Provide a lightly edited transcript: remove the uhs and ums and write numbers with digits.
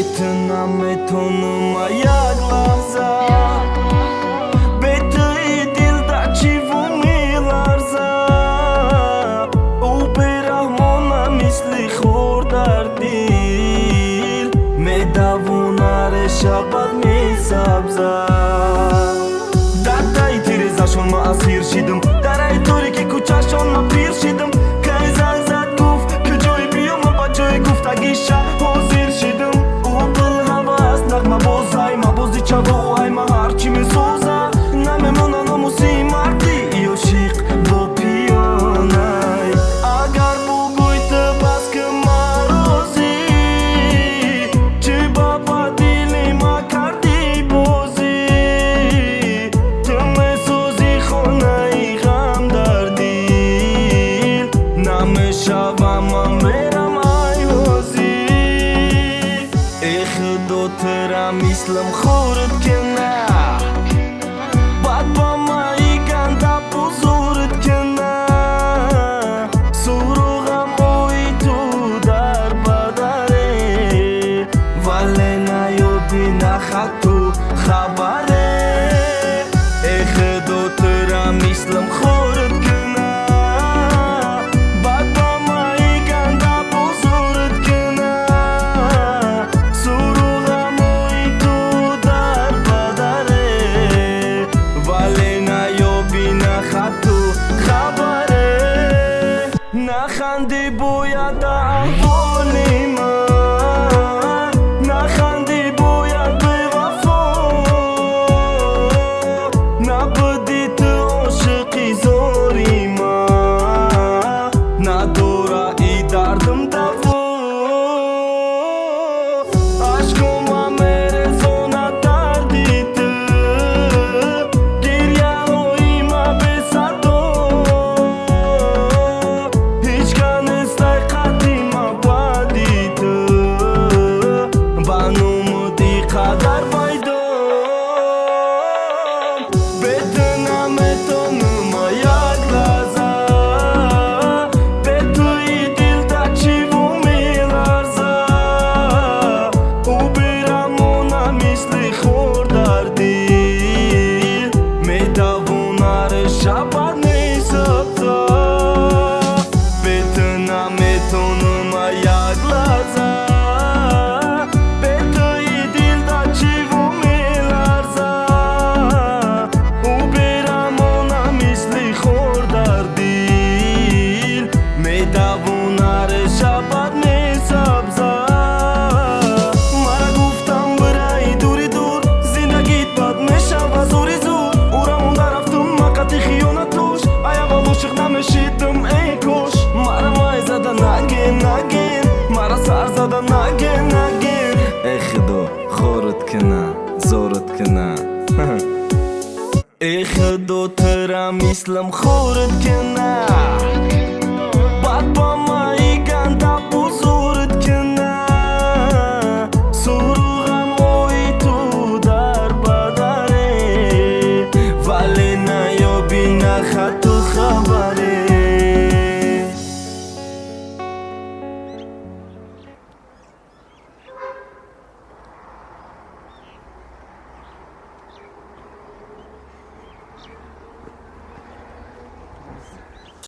بتنام تونما як лахза بتوی دل دا чивуми ларза او برهمونا مثل خور در دل медавонар шабад месабза датаи тирезашон ма асир шидам дараи тори ки кучашон ма пир шидам кай занг зад гуфт куҷои биёма ба ҷои гуфтаги ша ҳозир шидам ма бозай ма бози чаво ай ма ҳарчи месоза намемона номуси марди ёшиқ бо пиёнай агар бугӯй ту бас ки ман розӣ чӣ баба дили ма карди бозӣ ту месозӣ хонаи ғам дар дил намешавам ман мерам ай ҳозӣ خدا ترا مثلم خورد کنه بعد با ما ای گنده بزرد کنه سروغم اوی تو در بدره ولی نیابی نخد تو خبره ای خدا ترا مثلم خورد کنه بعد با ما ای گنده بزرد کنه نخندی باید احوالی من نخندی باید به وفا نبودی تو عاشقی زاری من نداره ای دردم دوا عشقم میرزونه دردی تو گریه های من به صدا قدر пайдом بدونم تونما як лахза بتوی دل دا чиву меларза او برهمونا مثل خور در دل медавонар шабад месабза بدونم تونما як лахза медавонар шабад месабза мара гуфтам бирай дури дур зиндагит бад мешава зури зур урамонда рафтум мақати хиёнатош аяввал ошиқ намешидам эй кош мара май зада нагин нагин мара сар зада нагин нагин эй худо хорат кина зорат кина эй худо тира мислам хорат кина